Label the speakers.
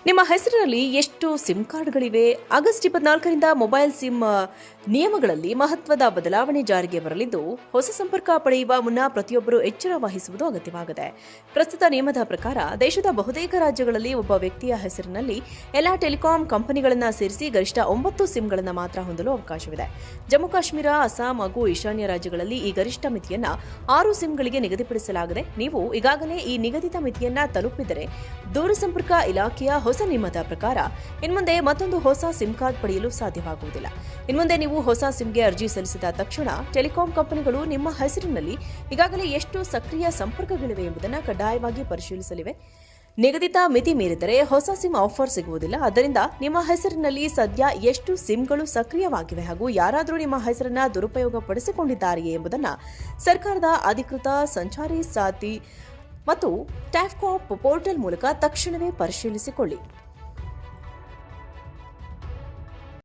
Speaker 1: ನಿಮ್ಮ ಹೆಸರಿನಲ್ಲಿ ಎಷ್ಟು ಸಿಮ್ ಕಾರ್ಡ್ಗಳಿವೆ? ಆಗಸ್ಟ್ 24ರಿಂದ ಮೊಬೈಲ್ ಸಿಮ್ ನಿಯಮಗಳಲ್ಲಿ ಮಹತ್ವದ ಬದಲಾವಣೆ ಜಾರಿಗೆ ಬರಲಿದ್ದು, ಹೊಸ ಸಂಪರ್ಕ ಪಡೆಯುವ ಮುನ್ನ ಪ್ರತಿಯೊಬ್ಬರು ಎಚ್ಚರ ವಹಿಸುವುದು ಅಗತ್ಯವಾಗಿದೆ. ಪ್ರಸ್ತುತ ನಿಯಮದ ಪ್ರಕಾರ ದೇಶದ ಬಹುತೇಕ ರಾಜ್ಯಗಳಲ್ಲಿ ಒಬ್ಬ ವ್ಯಕ್ತಿಯ ಹೆಸರಿನಲ್ಲಿ ಎಲ್ಲಾ ಟೆಲಿಕಾಂ ಕಂಪನಿಗಳನ್ನು ಸೇರಿಸಿ ಗರಿಷ್ಠ 9 ಸಿಮ್ಗಳನ್ನು ಮಾತ್ರ ಹೊಂದಲು ಅವಕಾಶವಿದೆ. ಜಮ್ಮು ಕಾಶ್ಮೀರ, ಅಸ್ಸಾಂ ಹಾಗೂ ಈಶಾನ್ಯ ರಾಜ್ಯಗಳಲ್ಲಿ ಈ ಗರಿಷ್ಠ ಮಿತಿಯನ್ನು 6 ಸಿಮ್ಗಳಿಗೆ ನಿಗದಿಪಡಿಸಲಾಗಿದೆ. ನೀವು ಈಗಾಗಲೇ ಈ ನಿಗದಿತ ಮಿತಿಯನ್ನು ತಲುಪಿದರೆ ದೂರಸಂಪರ್ಕ ಇಲಾಖೆಯ ಹೊಸ ನಿಯಮದ ಪ್ರಕಾರ ಇನ್ಮುಂದೆ ಮತ್ತೊಂದು ಹೊಸ ಸಿಮ್ ಕಾರ್ಡ್ ಪಡೆಯಲು ಸಾಧ್ಯವಾಗುವುದಿಲ್ಲ. ಇನ್ಮುಂದೆ ನೀವು ಹೊಸ ಸಿಮ್ಗೆ ಅರ್ಜಿ ಸಲ್ಲಿಸಿದ ತಕ್ಷಣ ಟೆಲಿಕಾಂ ಕಂಪನಿಗಳು ನಿಮ್ಮ ಹೆಸರಿನಲ್ಲಿ ಈಗಾಗಲೇ ಎಷ್ಟು ಸಕ್ರಿಯ ಸಂಪರ್ಕಗಳಿವೆ ಎಂಬುದನ್ನು ಕಡ್ಡಾಯವಾಗಿ ಪರಿಶೀಲಿಸಲಿವೆ. ನಿಗದಿತ ಮಿತಿ ಮೀರಿದರೆ ಹೊಸ ಸಿಮ್ ಆಫರ್ ಸಿಗುವುದಿಲ್ಲ. ಆದ್ದರಿಂದ ನಿಮ್ಮ ಹೆಸರಿನಲ್ಲಿ ಸದ್ಯ ಎಷ್ಟು ಸಿಮ್ಗಳು ಸಕ್ರಿಯವಾಗಿವೆ ಹಾಗೂ ಯಾರಾದರೂ ನಿಮ್ಮ ಹೆಸರನ್ನು ದುರುಪಯೋಗ ಪಡಿಸಿಕೊಂಡಿದ್ದಾರೆಯೇ ಎಂಬುದನ್ನು ಸರ್ಕಾರದ ಅಧಿಕೃತ ಸಂಚಾರಿ ಸಾತಿ ಮತ್ತು ಟ್ಯಾಫ್ಕಾಪ್ ಪೋರ್ಟಲ್ ಮೂಲಕ ತಕ್ಷಣವೇ ಪರಿಶೀಲಿಸಿಕೊಳ್ಳಿ.